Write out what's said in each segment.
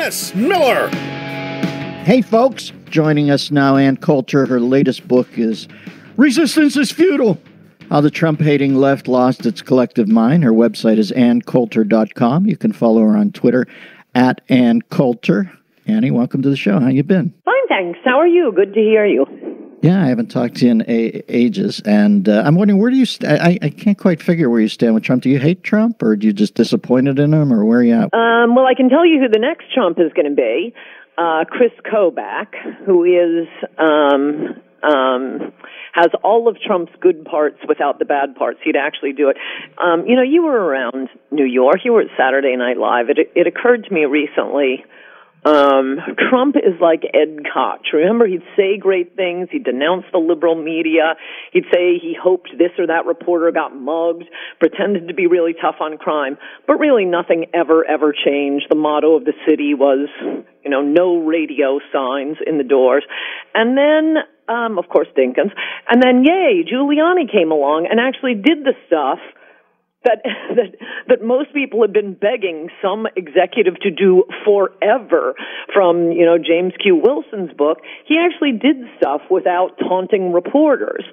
Dennis Miller. Hey, folks. Joining us now, Ann Coulter. Her latest book is Resistance is Futile, How the Trump-Hating Left Lost Its Collective Mind. Her website is anncoulter.com. You can follow her on Twitter at Ann Coulter. Annie, welcome to the show. How you been? Fine, thanks. How are you? Good to hear you. Yeah, I haven't talked to you in ages, and I'm wondering, where do you I can't quite figure where you stand with Trump. Do you hate Trump, or are you just disappointed in him, or where are you at? Well, I can tell you who the next Trump is going to be. Chris Kobach, who is has all of Trump's good parts without the bad parts. He'd actually do it. You were around New York. You were at Saturday Night Live. It occurred to me recently, Trump is like Ed Koch. Remember, he'd say great things. He'd denounce the liberal media. He'd say he hoped this or that reporter got mugged, pretended to be really tough on crime. But really nothing ever changed. The motto of the city was, no radio signs in the doors. And then, of course, Dinkins. And then, Giuliani came along and actually did the stuff that most people have been begging some executive to do forever. From, James Q. Wilson's book, he actually did stuff without taunting reporters.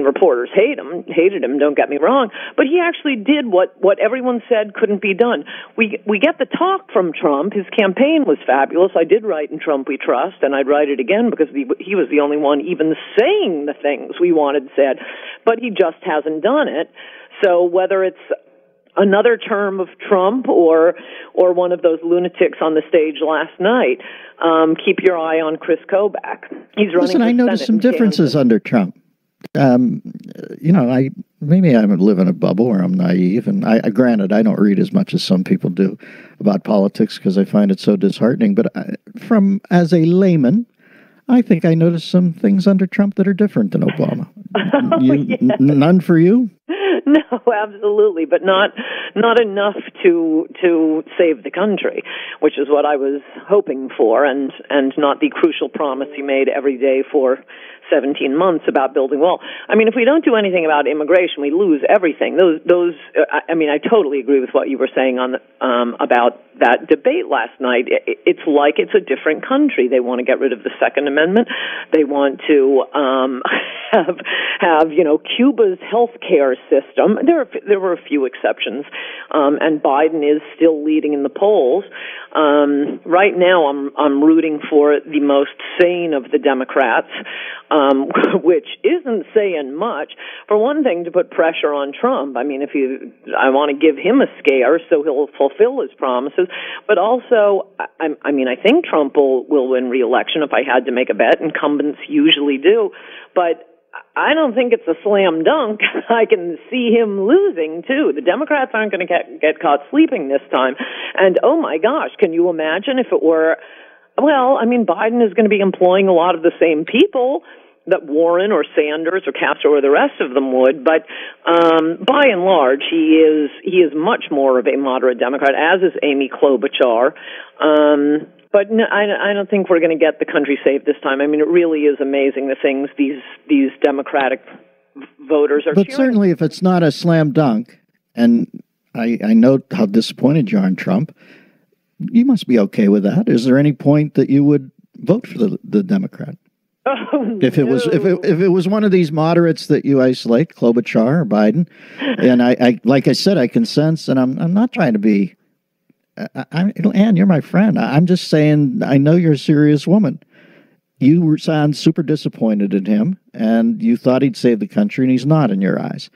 Reporters hated him, don't get me wrong, but he actually did what everyone said couldn't be done. We get the talk from Trump. His campaign was fabulous. I did write in Trump We Trust, and I'd write it again because he was the only one even saying the things we wanted said, but he just hasn't done it. So whether it's another term of Trump or one of those lunatics on the stage last night, keep your eye on Chris Kobach. He's running. Listen, I noticed some differences under Trump. Maybe I live in a bubble where I'm naive, and granted, I don't read as much as some people do about politics because I find it so disheartening. But as a layman, I think I noticed some things under Trump that are different than Obama. None for you? No, absolutely, but not enough to save the country, which is what I was hoping for, and not the crucial promise he made every day for 17 months about building wall. If we don't do anything about immigration, we lose everything. I totally agree with what you were saying on about that debate last night. It's like it's a different country. They want to get rid of the Second Amendment. They want to have Cuba's health care system. There were a few exceptions, and Biden is still leading in the polls. Right now, I'm rooting for the most sane of the Democrats, which isn't saying much. For one thing, to put pressure on Trump. I want to give him a scare so he'll fulfill his promises. But also, I think Trump will win re-election if I had to make a bet. Incumbents usually do, but I don't think it's a slam dunk. I can see him losing, too. The Democrats aren't going to get caught sleeping this time. And, oh, my gosh, can you imagine if it were... Biden is going to be employing a lot of the same people that Warren or Sanders or Castro or the rest of them would, but by and large, he is much more of a moderate Democrat, as is Amy Klobuchar. But no, I don't think we're going to get the country saved this time. It really is amazing the things these Democratic voters are cheering. But certainly if it's not a slam dunk, and I know how disappointed you are in Trump, you must be okay with that. Is there any point that you would vote for the Democrat? Oh, if it was one of these moderates that you isolate, Klobuchar or Biden, and I like I said, I can sense, and I'm not trying to be... Ann, you're my friend. I'm just saying, I know you're a serious woman. You sound super disappointed in him, and you thought he'd save the country, and he's not in your eyes.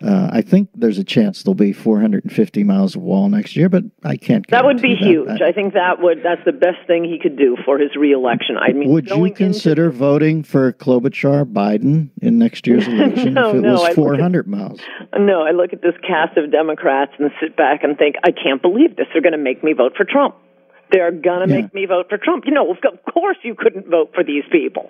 I think there's a chance there'll be 450 miles of wall next year, but I can't. That would be huge. I think that's the best thing he could do for his reelection. Would you consider voting for Klobuchar Biden in next year's election if it was 400 miles? No, I look at this cast of Democrats and sit back and think, I can't believe this. They're going to make me vote for Trump. They're going to make me vote for Trump. Of course you couldn't vote for these people.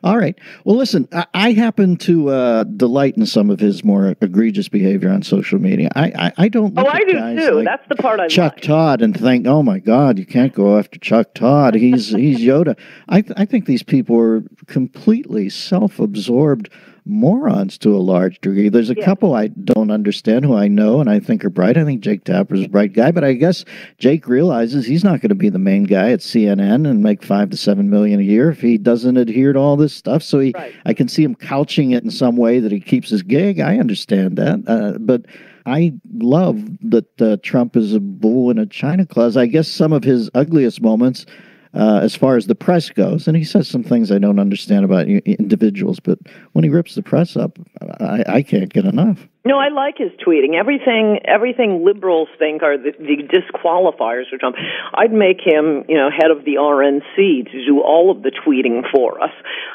All right. Well, listen, I happen to delight in some of his more egregious behavior on social media. I don't look at guys too. Like that's the part I Chuck like. Todd and think, oh, my God, you can't go after Chuck Todd. He's Yoda. I think these people are completely self-absorbed morons to a large degree. There's a couple I don't understand who I know and I think are bright. I think Jake Tapper's a bright guy, but I guess Jake realizes he's not going to be the main guy at CNN and make $5 to $7 million a year if he doesn't adhere to all this stuff. So I can see him couching it in some way that he keeps his gig. I understand that, but I love that Trump is a bull in a china closet. I guess some of his ugliest moments, as far as the press goes, and he says some things I don't understand about individuals, but when he rips the press up, I can't get enough. No, I like his tweeting. Everything liberals think are the disqualifiers for Trump. I'd make him, head of the RNC to do all of the tweeting for us.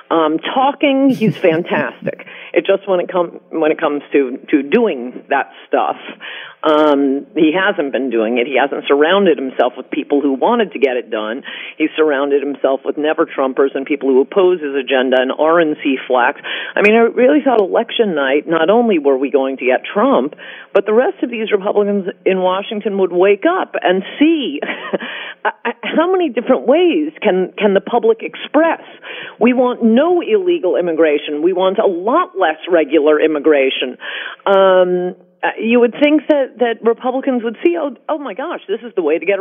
Talking, he's fantastic. It just when it comes to doing that stuff, he hasn't been doing it. He hasn't surrounded himself with people who wanted to get it done. He's surrounded himself with never-Trumpers and people who oppose his agenda and RNC flacks. I mean, I really thought election night, not only were we going to get Trump, but the rest of these Republicans in Washington would wake up and see how many different ways can the public express. We want no illegal immigration. We want a lot less regular immigration. You would think that Republicans would see, oh my gosh, this is the way to get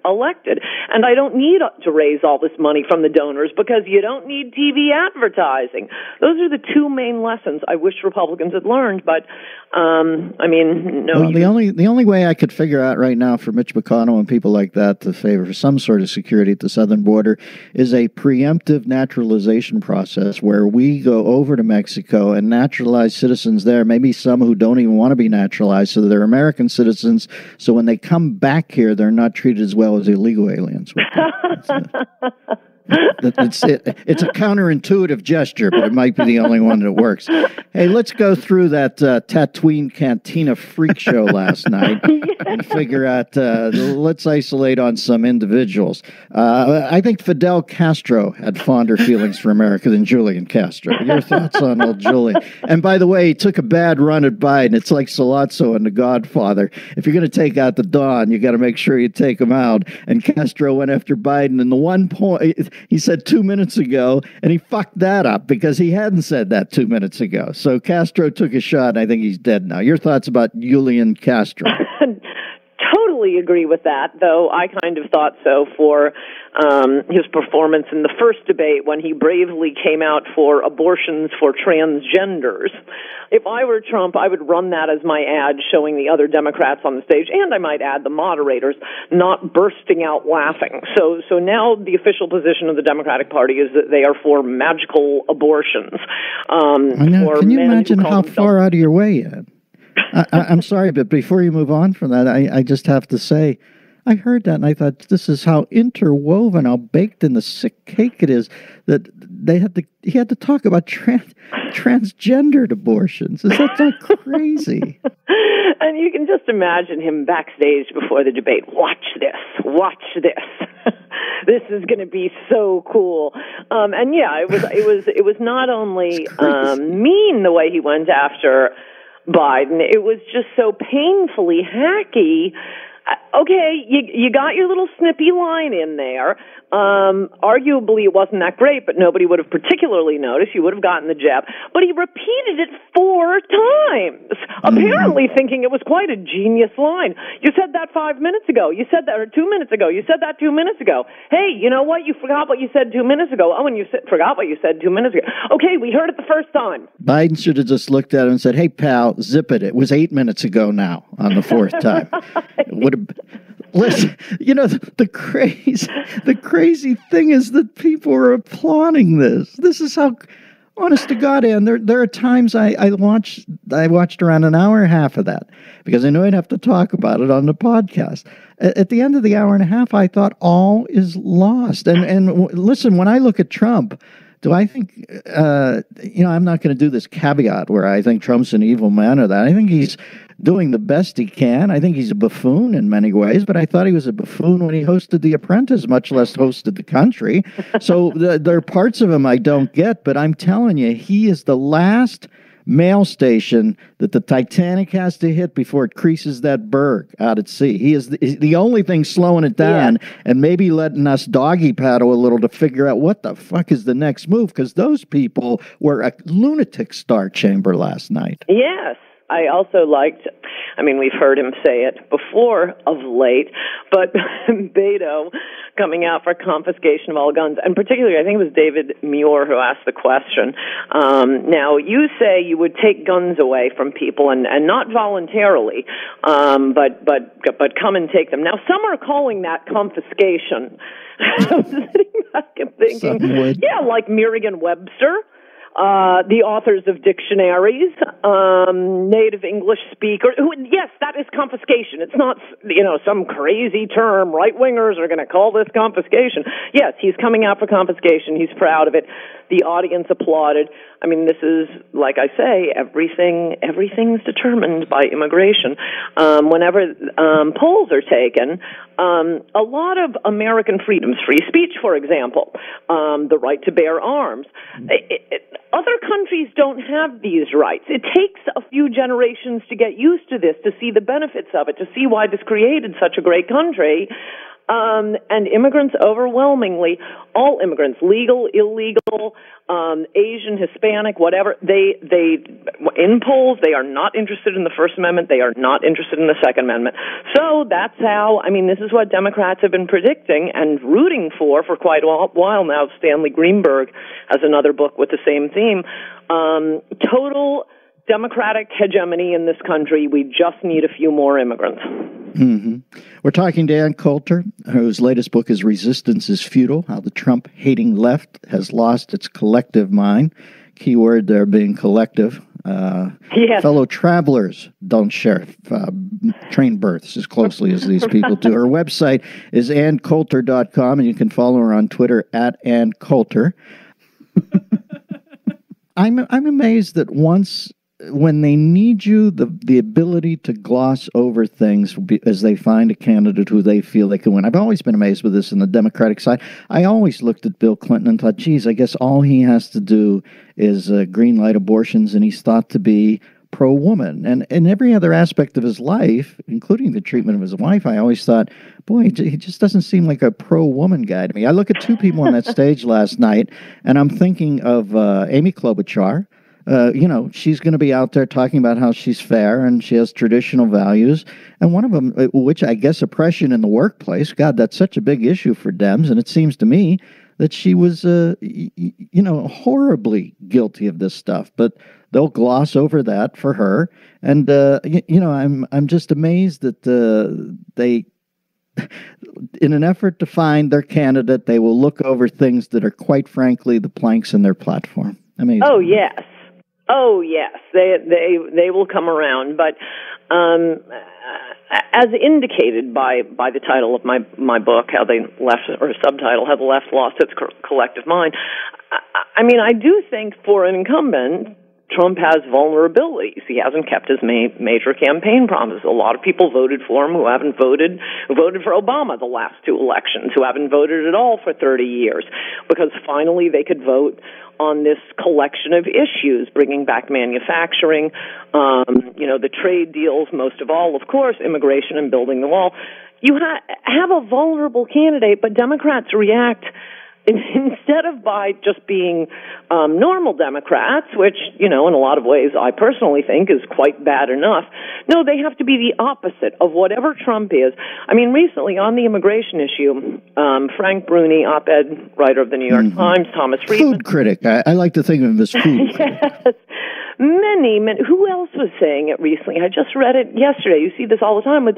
elected. And I don't need to raise all this money from the donors because you don't need TV advertising. Those are the two main lessons I wish Republicans had learned, but no. Well, the only way I could figure out right now for Mitch McConnell and people like that to favor some sort of security at the southern border is a preemptive naturalization process where we go over to Mexico and naturalize citizens there, maybe some who don't even want to be naturalized, so that they're American citizens, so when they come back here, they're not treated as well as illegal aliens. It's a counterintuitive gesture, but it might be the only one that works. Hey, let's go through that Tatooine Cantina freak show last night and figure out, let's isolate on some individuals. I think Fidel Castro had fonder feelings for America than Julian Castro. Your thoughts on old Julian? And by the way, he took a bad run at Biden. It's like Sollozzo and The Godfather. If you're going to take out the Don, you got to make sure you take him out. And Castro went after Biden, and the one point he said 2 minutes ago, and he fucked that up because he hadn't said that 2 minutes ago. So Castro took a shot, and I think he's dead now. Your thoughts about Julian Castro? Totally agree with that, though I kind of thought so for his performance in the first debate when he bravely came out for abortions for transgenders. If I were Trump, I would run that as my ad showing the other Democrats on the stage, and I might add the moderators not bursting out laughing. So now the official position of the Democratic Party is that they are for magical abortions. Can you imagine how far out of your way yet? I'm sorry, but before you move on from that, I just have to say, I heard that and I thought, this is how interwoven, how baked in the sick cake it is that he had to talk about transgendered abortions. Is that not crazy? And you can just imagine him backstage before the debate. Watch this. This is going to be so cool. And yeah, it was not only mean the way he went after Biden, it was just so painfully hacky. Okay, you got your little snippy line in there. Arguably, it wasn't that great, but nobody would have particularly noticed. You would have gotten the jab. But he repeated it 4 times, apparently thinking it was quite a genius line. You said that 5 minutes ago. You said that 2 minutes ago. You said that 2 minutes ago. Hey, you know what? You forgot what you said 2 minutes ago. Oh, and you forgot what you said 2 minutes ago. Okay, we heard it the first time. Biden should have just looked at him and said, hey, pal, zip it. It was 8 minutes ago now on the fourth time. Listen, the crazy thing is that people are applauding this. This is how, honest to God, Ann, there are times I watched around an hour and a half of that because I knew I'd have to talk about it on the podcast. At the end of the hour and a half, I thought all is lost. And listen, when I look at Trump, do I think, I'm not going to do this caveat where I think Trump's an evil man or that. I think he's doing the best he can. I think he's a buffoon in many ways, but I thought he was a buffoon when he hosted The Apprentice, much less hosted the country. So there are parts of him I don't get, but I'm telling you, he is the last mail station that the Titanic has to hit before it creases that berg out at sea. He is the only thing slowing it down and maybe letting us doggy paddle a little to figure out what the fuck is the next move, because those people were a lunatic star chamber last night. Yes. I also liked, we've heard him say it before of late, but Beto coming out for confiscation of all guns, and particularly I think it was David Muir who asked the question. Now, you say you would take guns away from people and not voluntarily, but come and take them. Now, some are calling that confiscation. I was sitting back and thinking, yeah, like Merriam-Webster. The authors of dictionaries, native English speakers. Yes, that is confiscation. It's not, some crazy term. Right-wingers are going to call this confiscation. Yes, he's coming out for confiscation. He's proud of it. The audience applauded. This is, like I say, everything's determined by immigration. Whenever polls are taken, a lot of American freedoms, free speech, for example, the right to bear arms, other countries don't have these rights. It takes a few generations to get used to this, to see the benefits of it, to see why this created such a great country. And immigrants overwhelmingly, all immigrants, legal, illegal, Asian, Hispanic, whatever, they in polls, they are not interested in the First Amendment, they are not interested in the Second Amendment. So that's how, this is what Democrats have been predicting and rooting for quite a while now. Stanley Greenberg has another book with the same theme. Total Democratic hegemony in this country. We just need a few more immigrants. Mm-hmm. We're talking to Ann Coulter, whose latest book is Resistance is Futile, How the Trump-Hating Left Has Lost Its Collective Mind. Keyword there being collective. Yes. Fellow travelers don't share train berths as closely as these people do. Her website is anncoulter.com, and you can follow her on Twitter at Ann Coulter. I'm amazed that when they need you, the ability to gloss over things as they find a candidate who they feel they can win. I've always been amazed with this on the Democratic side. I always looked at Bill Clinton and thought, geez, I guess all he has to do is green light abortions, and he's thought to be pro-woman. And in every other aspect of his life, including the treatment of his wife, I always thought, boy, he just doesn't seem like a pro-woman guy to me. I look at two people on that stage last night, and I'm thinking of Amy Klobuchar. She's going to be out there talking about how she's fair and she has traditional values. And one of them, which I guess oppression in the workplace, God, that's such a big issue for Dems. And it seems to me that she was, horribly guilty of this stuff. But they'll gloss over that for her. And, I'm just amazed that they, in an effort to find their candidate, they will look over things that are, quite frankly, the planks in their platform. Amazing. Oh, yes. Oh, yes, they will come around, but as indicated by the title of my book, how they left, or subtitle, how the left lost its collective mind. I do think for an incumbent, Trump has vulnerabilities. He hasn't kept his major campaign promises. A lot of people voted for him who voted for Obama the last two elections, who haven't voted at all for 30 years, because finally they could vote on this collection of issues, bringing back manufacturing, the trade deals, most of all, of course, immigration and building the wall. You have a vulnerable candidate, but Democrats react instead of by just being normal Democrats, which, in a lot of ways I personally think is quite bad enough. No, they have to be the opposite of whatever Trump is. Recently on the immigration issue, Frank Bruni, op-ed writer of the New York Times, Thomas Friedman. Food critic. I like to think of him as food critic. Yes. Many. Who else was saying it recently? I just read it yesterday. You see this all the time with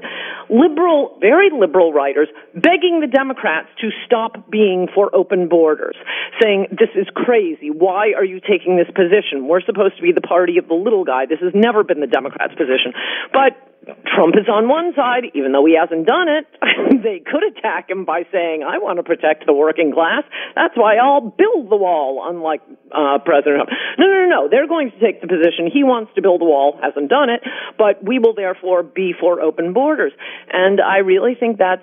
very liberal writers begging the Democrats to stop being for open borders, saying, this is crazy. Why are you taking this position? We're supposed to be the party of the little guy. This has never been the Democrats' position. But Trump is on one side, even though he hasn't done it. They could attack him by saying, I want to protect the working class. That's why I'll build the wall, unlike President Trump. No. They're going to take the position he wants to build a wall, hasn't done it, but we will therefore be for open borders. And I really think that's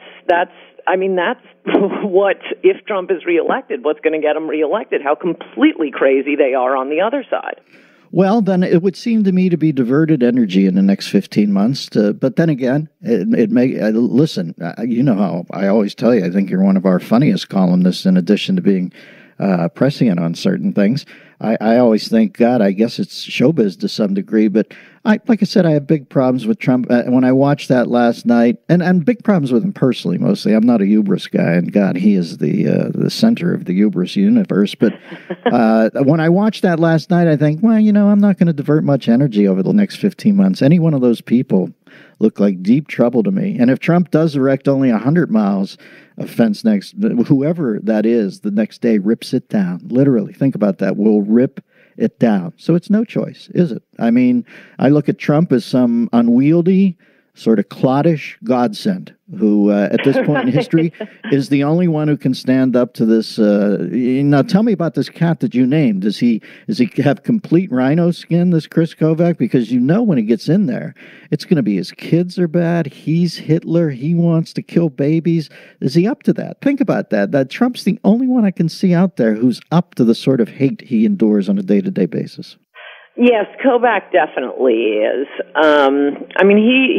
what, if Trump is reelected, what's going to get him reelected, how completely crazy they are on the other side. Well, then it would seem to me to be diverted energy in the next 15 months. But then again, it may listen. You know how I always tell you. I think you're one of our funniest columnists. In addition to being prescient on certain things, I always think, God, I guess it's showbiz to some degree. But like I said, I have big problems with Trump. When I watched that last night, and big problems with him personally, mostly. I'm not a hubris guy, and God, he is the center of the hubris universe. But when I watched that last night, I think, well, I'm not going to divert much energy over the next 15 months. Any one of those people look like deep trouble to me. And if Trump does erect only 100 miles of fence next, whoever that is, the next day rips it down. Literally, think about that. Will rip it down. So it's no choice, is it? I mean, I look at Trump as some unwieldy, sort of cloddish godsend who, at this point in history, is the only one who can stand up to this. Now, tell me about this cat that you named. Does he have complete rhino skin, this Chris Kovac? Because when he gets in there, it's going to be his kids are bad. He's Hitler. He wants to kill babies. Is he up to that? Think about that. That Trump's the only one I can see out there who's up to the sort of hate he endures on a day-to-day basis. Yes, Kobach definitely is.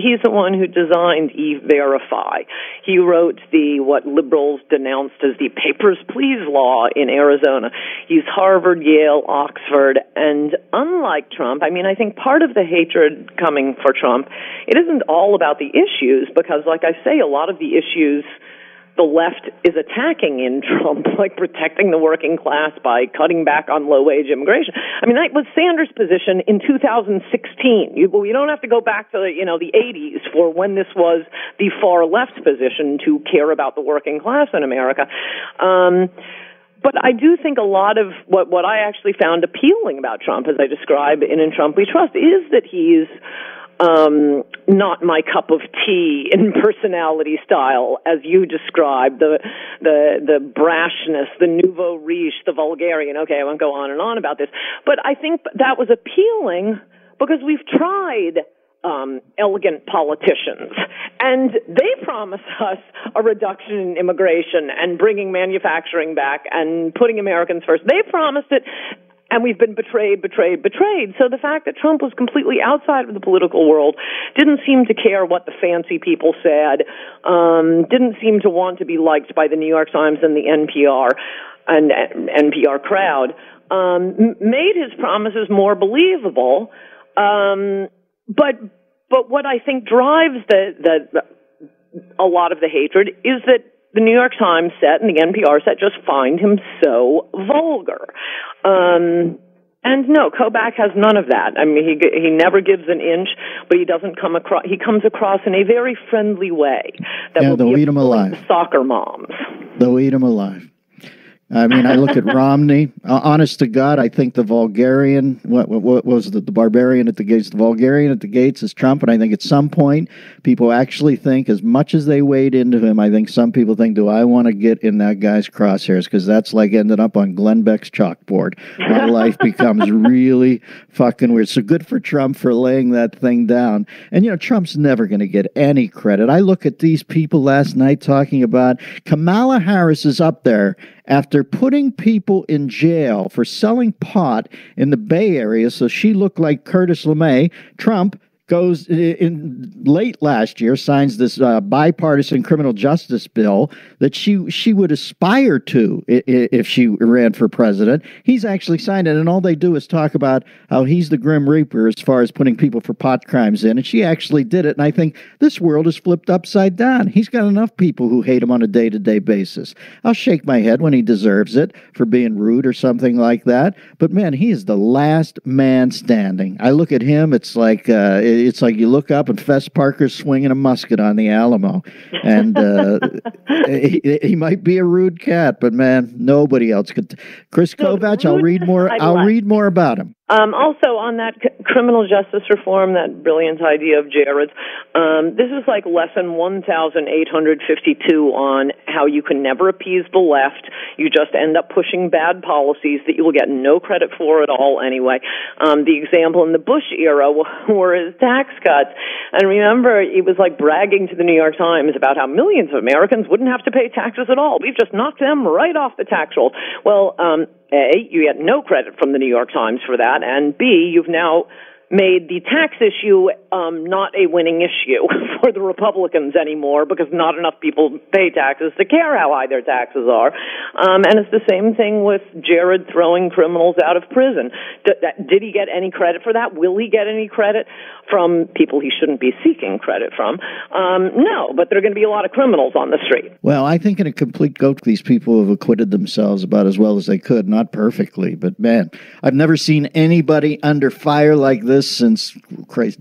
He's the one who designed E-Verify. He wrote what liberals denounced as the Papers, Please law in Arizona. He's Harvard, Yale, Oxford, and unlike Trump, I think part of the hatred coming for Trump, it isn't all about the issues, because like I say, a lot of the issues the left is attacking in Trump, like protecting the working class by cutting back on low-wage immigration. That was Sanders' position in 2016. You don't have to go back to the 80s for when this was the far left position to care about the working class in America. But I do think a lot of what I actually found appealing about Trump, as I describe in Trump We Trust, is that he's not my cup of tea in personality style, as you described, the brashness, the nouveau riche, the vulgarian. Okay, I won't go on and on about this. But I think that was appealing because we've tried elegant politicians, and they promise us a reduction in immigration and bringing manufacturing back and putting Americans first. They promised it. And we've been betrayed. So the fact that Trump was completely outside of the political world, didn't seem to care what the fancy people said, didn't seem to want to be liked by the New York Times and the NPR and NPR crowd, made his promises more believable. But what I think drives a lot of the hatred is that the New York Times set and the NPR set just find him so vulgar. And no, Kobach has none of that. He never gives an inch, but he doesn't come across. He comes across in a very friendly way that will they'll be eat him alive. Soccer moms. They'll eat him alive. I look at Romney. Honest to God, I think the vulgarian, what was it, the barbarian at the gates? The vulgarian at the gates is Trump, and I think at some point people actually think, as much as they wade into him, I think some people think, do I want to get in that guy's crosshairs? Because that's like ending up on Glenn Beck's chalkboard. My life becomes really fucking weird. So good for Trump for laying that thing down. And, Trump's never going to get any credit. I look at these people last night talking about Kamala Harris is up there after putting people in jail for selling pot in the Bay Area so she looked like Curtis LeMay. Trump goes in late last year, signs this bipartisan criminal justice bill that she would aspire to if she ran for president. He's actually signed it, and all they do is talk about how he's the Grim Reaper as far as putting people for pot crimes in, and she actually did it. And I think this world is flipped upside down. He's got enough people who hate him on a day-to-day basis. I'll shake my head when he deserves it for being rude or something like that, but man, he is the last man standing. I look at him, it's like you look up and Fess Parker's swinging a musket on the Alamo. And he might be a rude cat, but man, nobody else could. Chris Kovac, I'll read more about him. Also, on that criminal justice reform, that brilliant idea of Jared's, this is like lesson 1,852 on how you can never appease the left. You just end up pushing bad policies that you will get no credit for at all anyway. The example in the Bush era were his tax cuts. And remember, he was like bragging to the New York Times about how millions of Americans wouldn't have to pay taxes at all. We've just knocked them right off the tax roll. Well, A, you get no credit from the New York Times for that, and B, you've now made the tax issue not a winning issue for the Republicans anymore because not enough people pay taxes to care how high their taxes are. And it's the same thing with Jared throwing criminals out of prison. Did he get any credit for that? Will he get any credit from people he shouldn't be seeking credit from? No, but there are going to be a lot of criminals on the street. Well, I think in a complete goat, these people have acquitted themselves about as well as they could. Not perfectly, but man, I've never seen anybody under fire like this since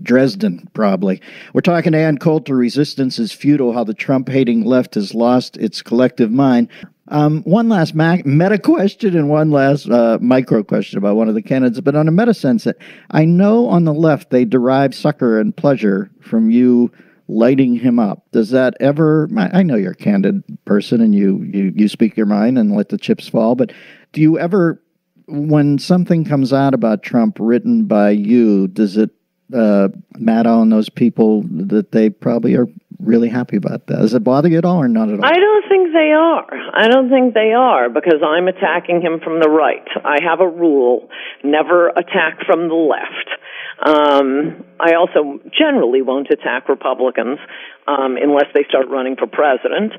Dresden, probably. We're talking to Ann Coulter, Resistance is Futile, How the Trump-Hating Left Has Lost Its Collective Mind. One last meta question and one last micro question about one of the candidates, but on a meta sense, I know on the left they derive succor and pleasure from you lighting him up. Does that ever, I know you're a candid person and you speak your mind and let the chips fall, but do you ever, when something comes out about Trump written by you, does it matter on those people that they probably are really happy about that? Does it bother you at all or not at all? I don't think they are. I don't think they are because I'm attacking him from the right. I have a rule, never attack from the left. I also generally won't attack Republicans unless they start running for president.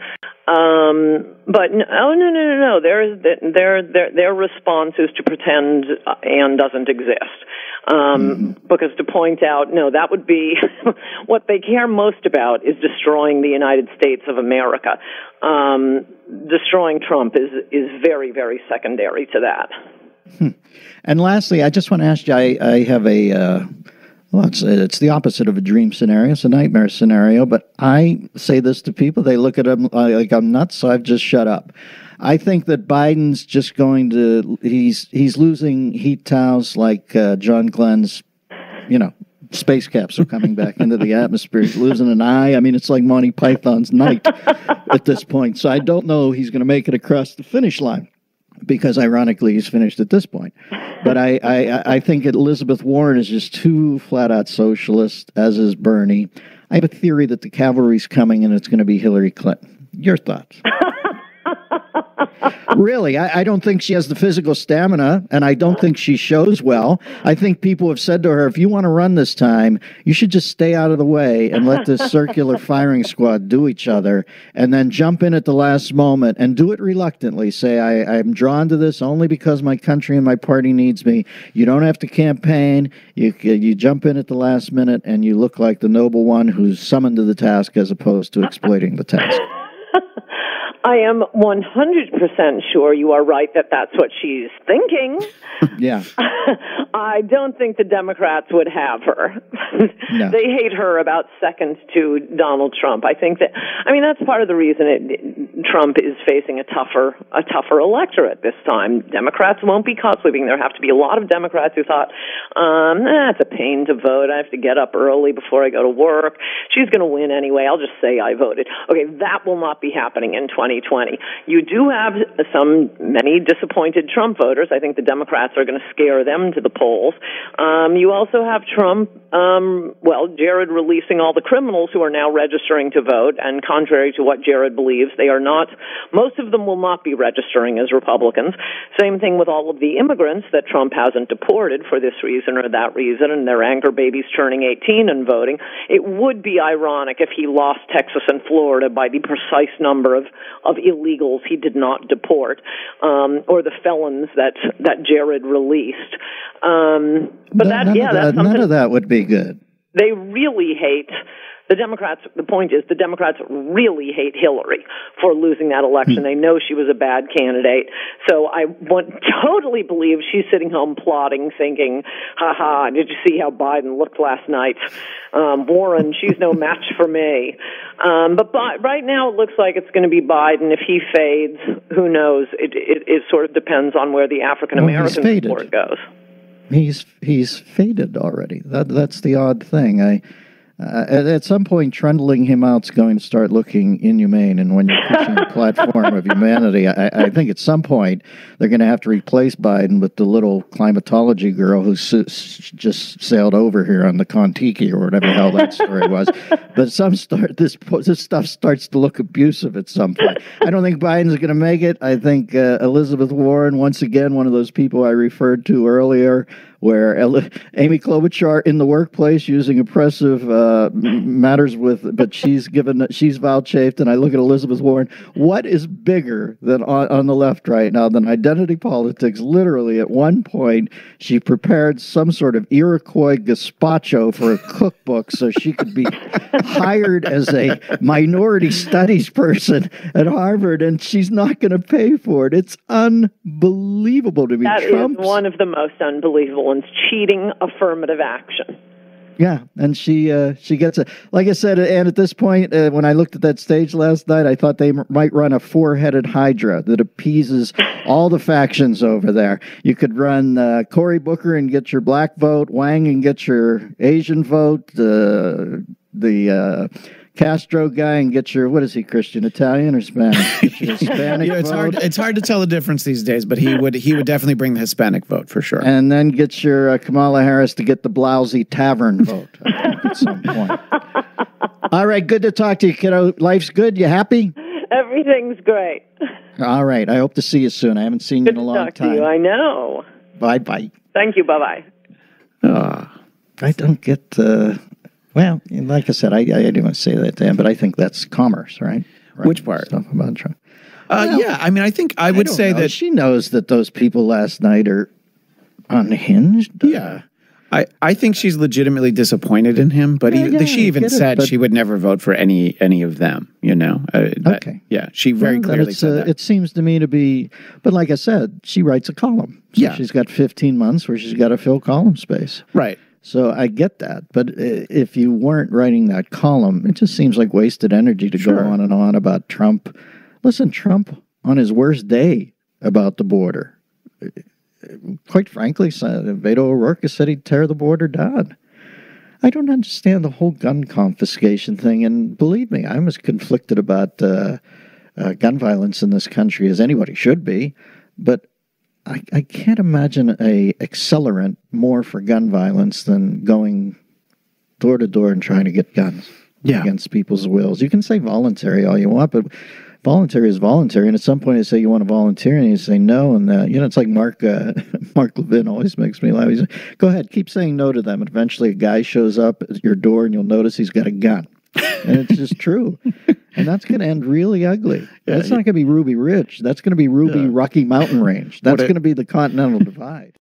But no. Their response is to pretend Anne doesn't exist. Because to point out, no, that would be what they care most about is destroying the United States of America. Destroying Trump is very, very secondary to that. And lastly, I just want to ask you, I have it's the opposite of a dream scenario. It's a nightmare scenario, but I say this to people. They look at him like I'm nuts, so I've just shut up. I think that Biden's just going to, he's losing heat towels like John Glenn's, space capsule coming back into the atmosphere. He's losing an eye. I mean, it's like Monty Python's Night at this point. So I don't know he's going to make it across the finish line because, ironically, he's finished at this point. But I think Elizabeth Warren is just too flat-out socialist, as is Bernie. I have a theory that the cavalry's coming and it's going to be Hillary Clinton. Your thoughts? Really, I don't think she has the physical stamina, and I don't think she shows well. I think people have said to her, if you want to run this time, you should just stay out of the way and let this circular firing squad do each other, and then jump in at the last moment and do it reluctantly. Say, I'm drawn to this only because my country and my party needs me. You don't have to campaign. You jump in at the last minute, and you look like the noble one who's summoned to the task as opposed to exploiting the task. I am 100% sure you are right that that's what she's thinking. Yeah. I don't think the Democrats would have her. No. They hate her about second to Donald Trump. I think that's part of the reason Trump is facing a tougher electorate this time. Democrats won't be caught sleeping. There have to be a lot of Democrats who thought, it's a pain to vote. I have to get up early before I go to work. She's going to win anyway. I'll just say I voted. Okay, that will not be happening in 2020. You do have many disappointed Trump voters. I think the Democrats are going to scare them to the polls. You also have Trump, Jared releasing all the criminals who are now registering to vote, and contrary to what Jared believes, most of them will not be registering as Republicans. Same thing with all of the immigrants that Trump hasn't deported for this reason or that reason, and their anchor babies turning 18 and voting. It would be ironic if he lost Texas and Florida by the precise number of illegals he did not deport, or the felons that Jared released. None of that would be good. They really hate the Democrats. The point is, the Democrats really hate Hillary for losing that election. They know she was a bad candidate. So I totally believe she's sitting home plotting, thinking, ha, did you see how Biden looked last night? Warren, she's no match for me. But right now it looks like it's going to be Biden. If he fades, who knows? It sort of depends on where the African-American support goes. He's faded already. That's the odd thing. At some point, trundling him out's going to start looking inhumane. And when you're pushing the platform of humanity, I think at some point they're going to have to replace Biden with the little climatology girl who just sailed over here on the Kon-Tiki or whatever the hell that story was. But this stuff starts to look abusive at some point. I don't think Biden's going to make it. I think Elizabeth Warren, once again, one of those people I referred to earlier, where Amy Klobuchar in the workplace using oppressive matters but she's vouchsafed, and I look at Elizabeth Warren. What is bigger than on the left right now than identity politics? Literally, at one point, she prepared some sort of Iroquois gazpacho for a cookbook so she could be hired as a minority studies person at Harvard, and she's not going to pay for it. It's unbelievable to me. That is one of the most unbelievable ones, cheating affirmative action. Yeah, and she gets it. Like I said, and at this point, when I looked at that stage last night, I thought they might run a four-headed hydra that appeases all the factions over there. You could run Cory Booker and get your black vote, Wang and get your Asian vote, the Castro guy and get your, what is he, Christian, Italian or Spanish? Get your Hispanic vote. It's hard to tell the difference these days, but he would definitely bring the Hispanic vote for sure. And then get your Kamala Harris to get the blousy tavern vote, I think, at some point. All right, good to talk to you, kiddo. Life's good. You happy? Everything's great. All right. I hope to see you soon. I haven't seen you in a long time. Good to talk to you. I know. Bye-bye. Thank you. Bye-bye. I don't get... Well, like I said, I didn't want to say that to him, but I think that's commerce, right? Which part? Stuff about Trump. Yeah, I mean, I think I would say that she knows that those people last night are unhinged. Yeah. I think she's legitimately disappointed in him, but she even said she would never vote for any of them, you know. Okay. Yeah, she very clearly said that. It seems to me to be, but like I said, she writes a column. So she's got 15 months where she's got to fill column space. Right. So I get that, but if you weren't writing that column, it just seems like wasted energy to go on and on about Trump. Listen, Trump on his worst day about the border, quite frankly, Beto O'Rourke said he'd tear the border down. I don't understand the whole gun confiscation thing, and believe me, I'm as conflicted about gun violence in this country as anybody should be, but I can't imagine a accelerant more for gun violence than going door to door and trying to get guns against people's wills. You can say voluntary all you want, but voluntary is voluntary. And at some point, they say you want to volunteer, and you say no. And it's like Mark Levin always makes me laugh. He's like, go ahead, keep saying no to them. And eventually, a guy shows up at your door, and you'll notice he's got a gun. And it's just true. And that's going to end really ugly. That's not going to be Ruby Ridge. That's going to be Rocky Mountain Range. That's going to be the Continental Divide.